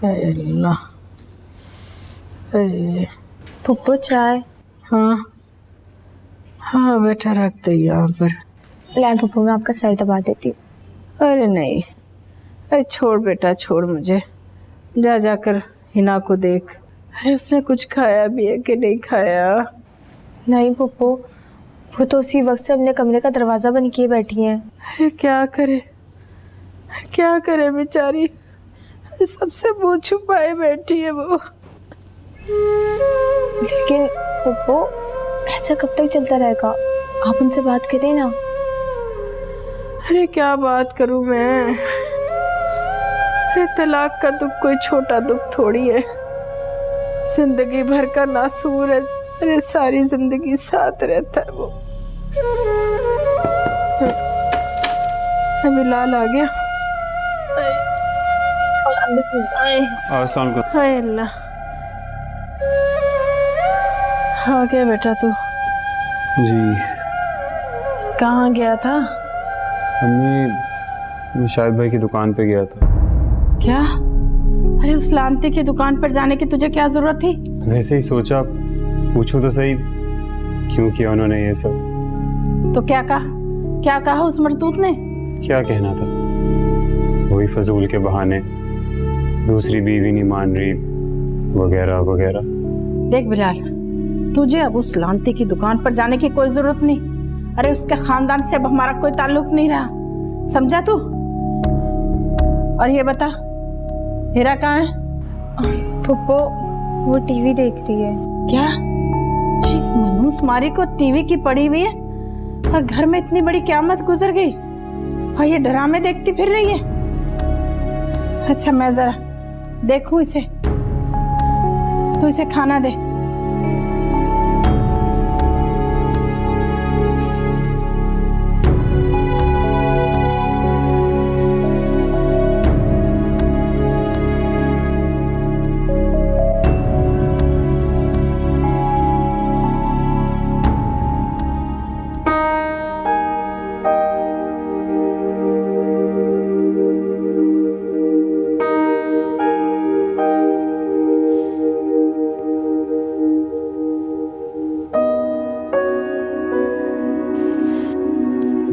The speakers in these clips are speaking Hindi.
अल्लाह। पुप्पो चाय। हाँ हाँ बेटा रख दे यहाँ पर। लाए पुप्पो, मैं आपका सर दबा देती हूँ। अरे नहीं, अरे छोड़ बेटा छोड़, मुझे जा जाकर हिना को देख। अरे उसने कुछ खाया भी है कि नहीं खाया? नहीं पुप्पो, वो तो उसी वक्त से अपने कमरे का दरवाजा बंद किए बैठी हैं। अरे क्या करे बेचारी, सबसे मुंह छुपाए बैठी है वो। लेकिन पुप्पो, ऐसा कब तक चलता रहेगा? आप उनसे बात करें ना। अरे क्या बात करूं मैं? अरे तलाक का दुख कोई छोटा दुख थोड़ी है, जिंदगी भर का नासूर है। अरे सारी जिंदगी साथ रहता है वो। बिलाल आ गया। हाय अल्लाह, हाँ क्या बेटा तू? जी कहाँ गया था? अम्मी, मैं शाहिद भाई की दुकान पे गया था। क्या? अरे उस लानती की दुकान पर जाने की तुझे क्या जरूरत थी? वैसे ही सोचा पूछूं तो सही, क्यों किया उन्होंने ये सब। तो क्या कहा उस मरदूत ने? क्या कहना था, वही फजूल के बहाने, दूसरी बीवी नहीं मान रही वगैरह वगैरह। देख बिलाल, तुझे अब उस लानती की दुकान पर जाने की कोई जरूरत नहीं। अरे उसके खानदान से अब हमारा कोई ताल्लुक नहीं रहा, समझा तू? और ये बता, हीरा कहाँ है? पुप्पो, वो टीवी देख रही है। क्या? इस मनूस मारी को टीवी की पड़ी हुई है और घर में इतनी बड़ी क़यामत गुजर गई और ये ड्रामे देखती फिर रही है। अच्छा मैं जरा देखूं इसे, तू इसे खाना दे।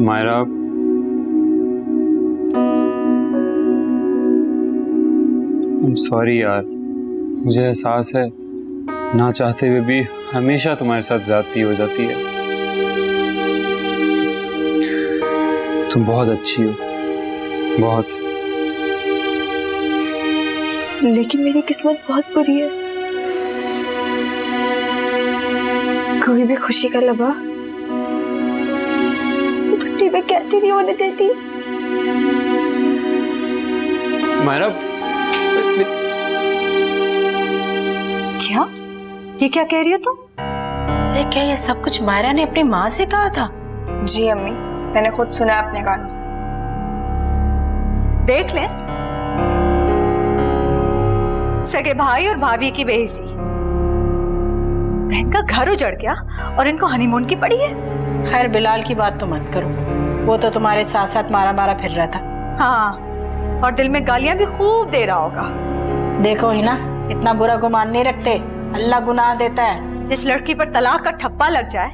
मायरा, I'm sorry यार, मुझे एहसास है ना चाहते हुए भी हमेशा तुम्हारे साथ ज्यादती हो जाती है। तुम बहुत अच्छी हो, बहुत। लेकिन मेरी किस्मत बहुत बुरी है। कोई भी खुशी का लम्हा भट्टी में कहती नहीं होने देती। मायरा, क्या? ये क्या कह रही हो तुम? अरे क्या ये सब कुछ मायरा ने अपनी माँ से कहा था? जी अम्मी, मैंने खुद सुना अपने कानों से। देख ले, सगे भाई और भाभी की बेइज्जती। बहन का घर उजड़ गया और इनको हनीमून की पड़ी है। खैर बिलाल की बात तो मत करो, वो तो तुम्हारे साथ साथ मारा फिर रहा था। हाँ, और दिल में गालियां भी खूब दे रहा होगा। देखो ही ना, इतना बुरा गुमान नहीं रखते, अल्लाह गुनाह देता है। जिस लड़की पर तलाक का ठप्पा लग जाए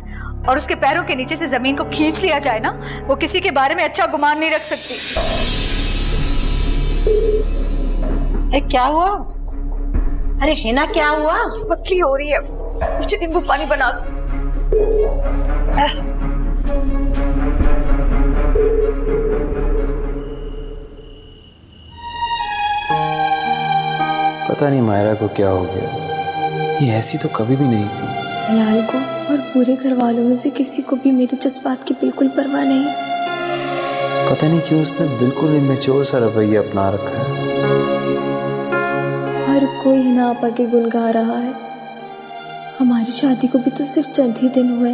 और उसके पैरों के नीचे से जमीन को खींच लिया जाए ना, वो किसी के बारे में अच्छा गुमान नहीं रख सकती। अरे क्या हुआ? अरे हिना क्या हुआ? पतली हो रही है, मुझे नींबू पानी बना दो। पता नहीं मायरा को क्या हो गया, ये ऐसी तो कभी भी नहीं थी। बिलाल को और पूरे घर वालों में से किसी को भी मेरे जज्बात की बिल्कुल परवाह नहीं। पता नहीं क्यों उसने बिल्कुल इमेच्योर सा रवैया अपना रखा है। हर कोई हिना आपा के गुण गा रहा है। हमारी शादी को भी तो सिर्फ चंद ही दिन हुए,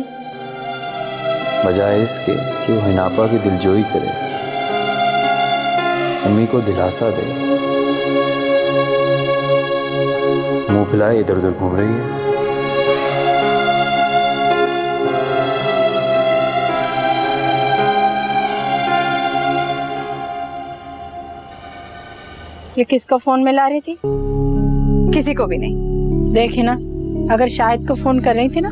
बजाय इसके कि वो हिनापा की दिलजोई करे, अम्मी को दिलासा दे, मुंह फैलाए इधर उधर घूम रही है। ये किसका फोन मिला रही थी? किसी को भी नहीं। देखी ना, अगर शाहिद को फोन कर रही थी ना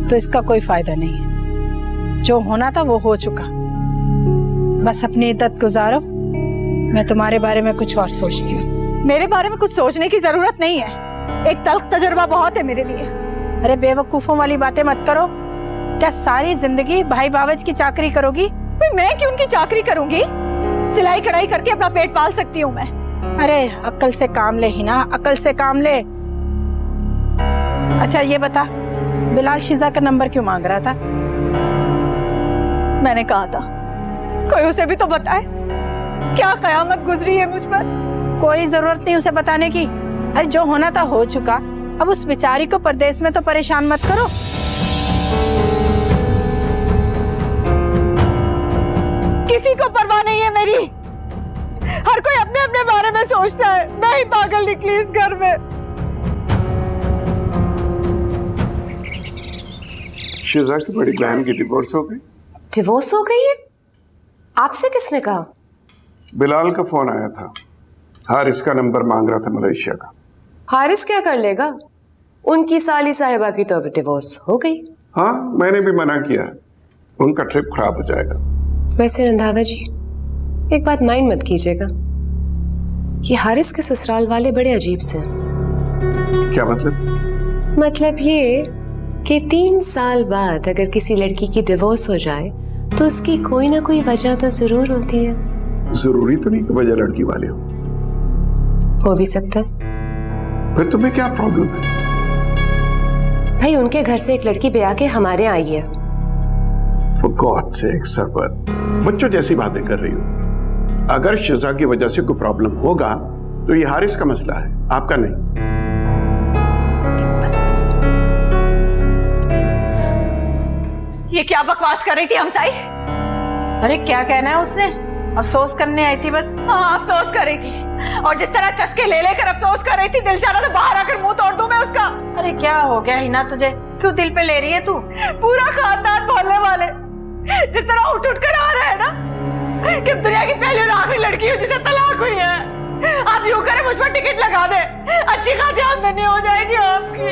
तो इसका कोई फायदा नहीं है। जो होना था वो हो चुका। बस अपनी इद्दत गुजारो, मैं तुम्हारे बारे में कुछ और सोचती हूँ। मेरे बारे में कुछ सोचने की जरूरत नहीं है, एक तल्ख तजुर्बा बहुत है मेरे लिए। अरे बेवकूफों वाली बातें मत करो। क्या सारी जिंदगी भाई बावज की चाकरी करोगी? मैं क्यों उनकी चाकरी करूंगी? सिलाई कढ़ाई करके अपना पेट पाल सकती हूँ मैं। अरे अक्ल से काम ले ही ना, अक्ल से काम ले। अच्छा ये बता, बिलाल शीजा का नंबर क्यों मांग रहा था? मैंने कहा था कोई उसे भी तो बताए, क्या कयामत गुजरी है मुझ पर। कोई जरूरत नहीं उसे बताने की। अरे जो होना था हो चुका, अब उस बेचारी को परदेश में तो परेशान मत करो। किसी को परवाह नहीं है मेरी, हर कोई अपने अपने बारे में सोचता है। मैं ही पागल निकली इस घर में। शिजा की बड़ी बहन की डिवोर्स हो गई। डिवोर्स हो गई है? आपसे किसने कहा? बिलाल का फोन आया था, हारिस का नंबर मांग रहा था मलेशिया का। हारिस क्या कर लेगा? उनकी साली साहिबा की तो अब डिवोर्स हो गई। हाँ, मैंने भी मना किया है, उनका ट्रिप खराब हो जाएगा। वैसे रंधावा जी, एक बात माइंड मत कीजिएगा, ये हारिस के ससुराल वाले बड़े अजीब से हैं। क्या मतलब? मतलब ये कि 3 साल बाद अगर किसी लड़की की डिवोर्स हो जाए तो उसकी कोई ना कोई वजह तो जरूर होती है। जरूरी तो नहीं कि वजह लड़की वाले हो भी सकता। फिर तुम्हें क्या प्रॉब्लम है? भाई उनके घर से एक लड़की ब्याह के हमारे आई है। For God's sake, सरबत, बच्चों जैसी बातें कर रही हो। अगर शिजा की वजह से कोई प्रॉब्लम होगा तो ये हारिस का मसला है, आपका नहीं। ये क्या बकवास कर रही थी हमसाई? अरे क्या कहना है उसने? अफसोस करने आई थी बस। हाँ, अफसोस कर रही थी, और जिस तरह चस्के ले लेकर अफसोस कर रही थी, दिल चाह रहा था बाहर आकर मुंह तोड़ दूं मैं उसका। अरे क्या हो गया हिना तुझे? क्यों दिल पे ले रही है तू? पूरा खानदान मोहल्ले वाले जिस तरह उठ उठ कर आ रहे हैं ना कि दुनिया की पहली और आखिरी लड़की हो जिसे तलाक हुई है। आप यूं करें, मुझ पर टिकट लगा दे, अच्छी खासी आमदनी हो जाएगी आपकी।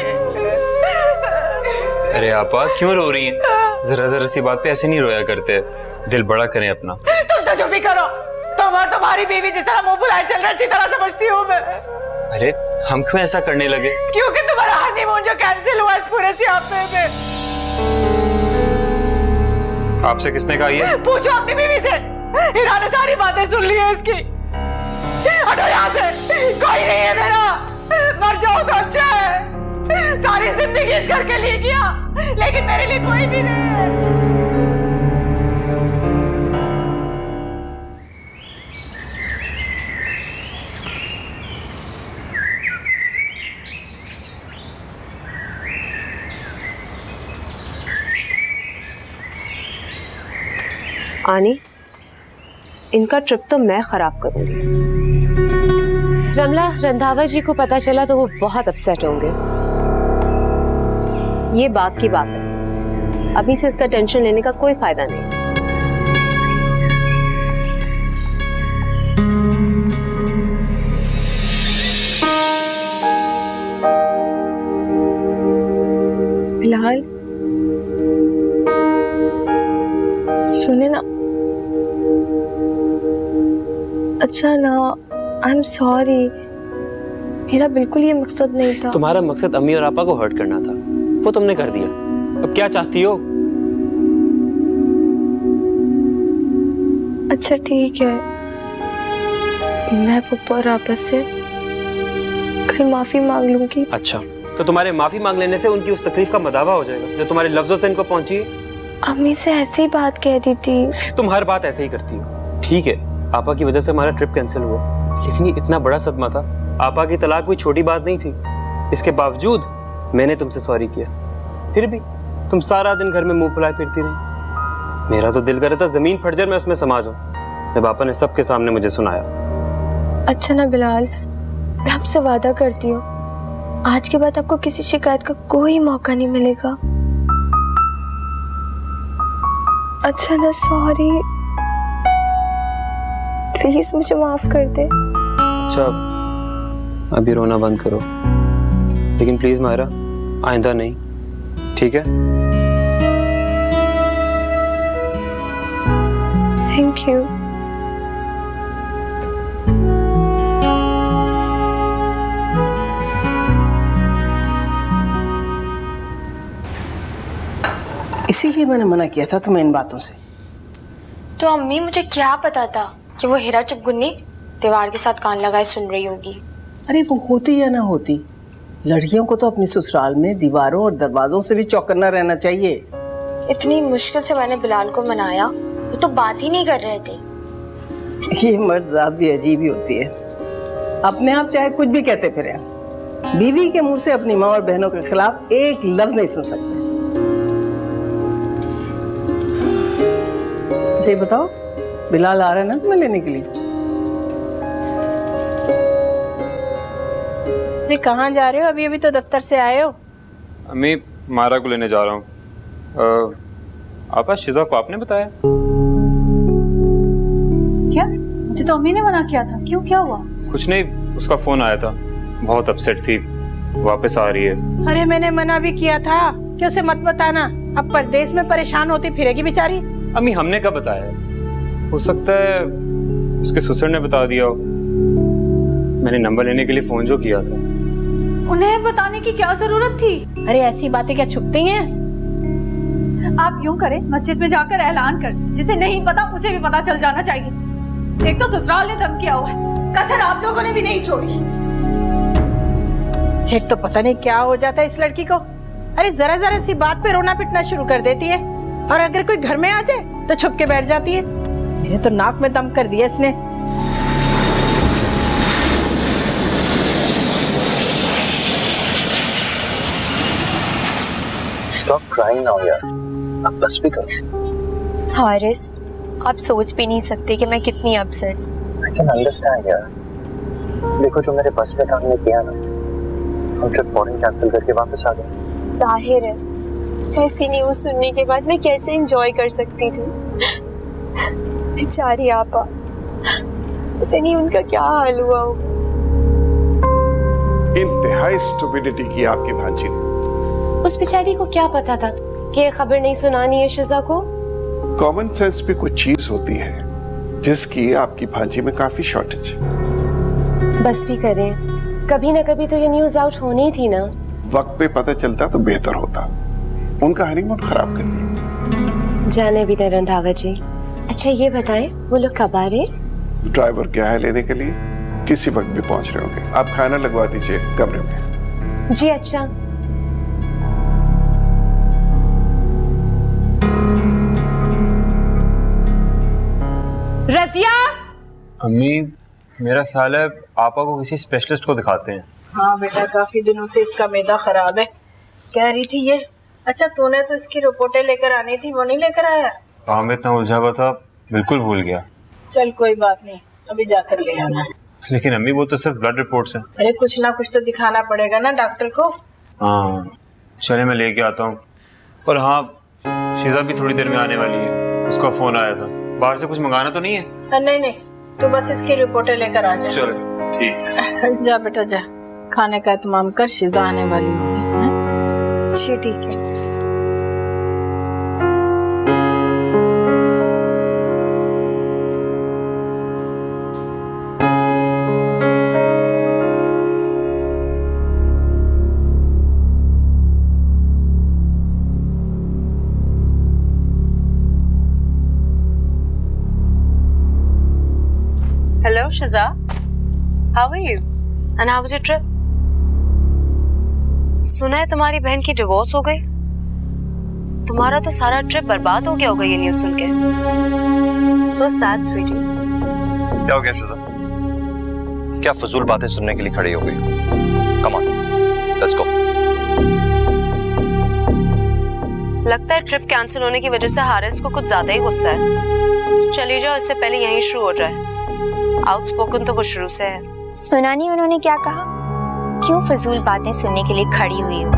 अरे आपा क्यों रो रही हैं? जरा जरा सी बात पे ऐसे नहीं रोया करते, दिल बड़ा करें अपना। तुम तो चुप ही करो, तुम और तुम्हारी बीवी जिस तरह मुंह बुलाए चल रहे अच्छी तरह समझती हूँ मैं। अरे हम क्यों ऐसा करने लगे? क्योंकि तुम्हारा हनीमून जो कैंसिल हुआ इस पूरे सियापे में। आपसे किसने कहा ये? पूछो अपनी बीवी से, हिना ने सारी बातें सुन ली है इसकी। हटो यहाँ से, कोई नहीं है मेरा, मर जाओ तो अच्छा है। सारी जिंदगी इस घर के लिए किया, लेकिन मेरे लिए कोई भी नहीं है। आनी, इनका ट्रिप तो मैं खराब करूंगी। रमला, रंधावा जी को पता चला तो वो बहुत अपसेट होंगे। ये बात की बात है, अभी से इसका टेंशन लेने का कोई फायदा नहीं। बिलाल, सुने ना। अच्छा ना, आई एम सॉरी, मेरा बिल्कुल ये मकसद नहीं था। तुम्हारा मकसद अम्मी और आपा को हर्ट करना था, वो तुमने कर दिया। अब क्या चाहती हो? अच्छा ठीक है, मैं पप्पा और आपा से कल माफी मांग लूंगी। अच्छा, तो तुम्हारे माफी मांग लेने से उनकी उस तकलीफ का मदावा हो जाएगा जो तुम्हारे लफ्जों से इनको पहुंची है। अम्मी से ऐसी बात कह दी थी। तुम हर बात ऐसे ही करती हो। ठीक है, आपा की वजह से हमारा ट्रिप कैंसिल हुआ, लेकिन ये इतना बड़ा सदमा था। आपा की तलाक कोई छोटी बात नहीं थी। इसके बावजूद मैंने तुमसे सॉरी किया, फिर भी तुम सारा दिन घर में मुंह फुलाए फिरती रही। मेरा तो दिल कर रहा था जमीन फट जाए मैं उसमें समा जाऊं, जब आपा ने सबके सामने मुझे सुनाया। अच्छा ना बिलाल, मैं आपसे वादा करती हूँ, आज के बाद आपको किसी शिकायत का कोई मौका नहीं मिलेगा। अच्छा ना, सॉरी, प्लीज मुझे माफ कर दे। अच्छा, अभी रोना बंद करो, लेकिन प्लीज मायरा, आइंदा नहीं, ठीक है? Thank you. इसीलिए मैंने मना किया था तुम्हें इन बातों से। तो अम्मी, मुझे क्या पता था कि वो हीरा चुपगुन्नी दीवार के साथ कान लगाए सुन रही होगी। अरे वो होती या ना होती, लड़कियों को तो अपने ससुराल में दीवारों और दरवाजों से भी चौकन्ना रहना चाहिए। इतनी मुश्किल से मैंने बिलाल को मनाया, वो तो बात ही नहीं कर रहे थे। ये मर्द जात भी अजीब ही होती है, अपने आप चाहे कुछ भी कहते फिरे, बीवी के मुंह से अपनी माँ और बहनों के खिलाफ एक लफ्ज नहीं सुन सकते। अच्छा ये बताओ, बिलाल आ रहा है ना तुम्हें लेने के लिए? अरे कहाँ जा रहे हो? अभी अभी तो दफ्तर से आए हो। अम्मी, मायरा को लेने जा रहा हूँ। आपा, शिजा को आपने बताया? क्या? मुझे तो अम्मी ने मना किया था। क्यों, क्या हुआ? कुछ नहीं, उसका फोन आया था, बहुत अपसेट थी, वापस आ रही है। अरे मैंने मना भी किया था कि उसे मत बताना, अब परदेश में परेशान होती फिरेगी बेचारी। अम्मी, हमने कब बताया? हो सकता है उसके ससुर ने बता दिया हो। मैंने नंबर लेने के लिए फोन जो किया था। उन्हें बताने की क्या जरूरत थी? अरे ऐसी बातें क्या छुपती हैं? आप यूं करें, मस्जिद में जाकर ऐलान कर, जिसे नहीं पता उसे भी पता चल जाना चाहिए। एक तो ससुराल ने धमकिया हुआ है, कसर आप लोगों ने भी नहीं छोड़ी। एक तो पता नहीं क्या हो जाता है इस लड़की को। अरे जरा जरा सी बात पे रोना पिटना शुरू कर देती है, और अगर कोई घर में आ जाए तो छुप के बैठ जाती है। मेरे तो नाक में दम कर दिया इसने। Stop crying now यार, अब बस भी करो। हारिस, आप सोच भी नहीं सकते कि मैं कितनी अपसेट। I can understand यार। देखो जो मेरे बस में था हमने किया ना, हम ट्रिप फौरन कैंसिल करके वापस आ गए। जाहिर है, ऐसी न्यूज़ सुनने के बाद मैं कैसे एंजॉय कर सकती थी। बेचारी आपा, पता नहीं उनका क्या हाल हुआ हो। इंतहाई स्टुपिडिटी की आपकी भांजी ने। उस बेचारी को क्या पता था कि ये खबर नहीं सुनानी है शिजा को? कॉमन सेंस भी कुछ चीज होती है जिसकी आपकी भांजी में काफी शॉर्टेज है। बस भी करें, कभी ना कभी तो ये न्यूज आउट होनी ही थी ना। वक्त पे पता चलता तो बेहतर होता। उनका हनीमून खराब कर दिया। जाने भी दे रंधावा जी। अच्छा ये बताएं, वो लोग कब आ रहे? ड्राइवर गया है लेने के लिए, किसी वक्त भी पहुंच रहे होंगे। आप खाना लगवा दीजिए कमरे में। जी अच्छा। रजिया! अम्मी, मेरा ख्याल है आपा को किसी स्पेशलिस्ट को दिखाते हैं। हाँ बेटा, काफी दिनों से इसका मैदा खराब है, कह रही थी ये। अच्छा तूने तो इसकी रिपोर्टें लेकर आनी थी, वो नहीं लेकर आया? हाँ, मैं इतना उलझा हुआ था, बिल्कुल भूल गया। चल कोई बात नहीं, अभी जाकर ले आना। लेकिन अम्मी, वो तो सिर्फ ब्लड रिपोर्ट्स हैं। अरे कुछ ना कुछ तो दिखाना पड़ेगा ना डॉक्टर को। हाँ चले, मैं लेके आता हूँ। और हाँ, शीजा भी थोड़ी देर में आने वाली है, उसका फोन आया था। बाहर से कुछ मंगाना तो नहीं है? नहीं नहीं, तो बस इसकी रिपोर्टें लेकर आ जा। चलो ठीक है। जा बेटा जा, खाने का एहतमाम कर, शीजा आने वाली होगी। जी ठीक है। Hello, Shiza. How are you? And how was your trip? सुना है तुम्हारी बहन की डिवोर्स हो गई। तुम्हारा तो सारा ट्रिप बर्बाद हो गया होगा ये न्यूज़ सुन के। So sad, sweetie. क्या हो गया शिजा? क्या फजूल बातें सुनने के लिए खड़ी हो गई? Come on, let's go. लगता है ट्रिप कैंसिल होने की वजह से हारिस को कुछ ज्यादा ही गुस्सा है। चली जाओ, इससे पहले यहीं शुरू हो जाए। आउटस्पोकन तो वो शुरू से है। सुना नहीं उन्होंने क्या कहा? क्यों फजूल बातें सुनने के लिए खड़ी हुई हो?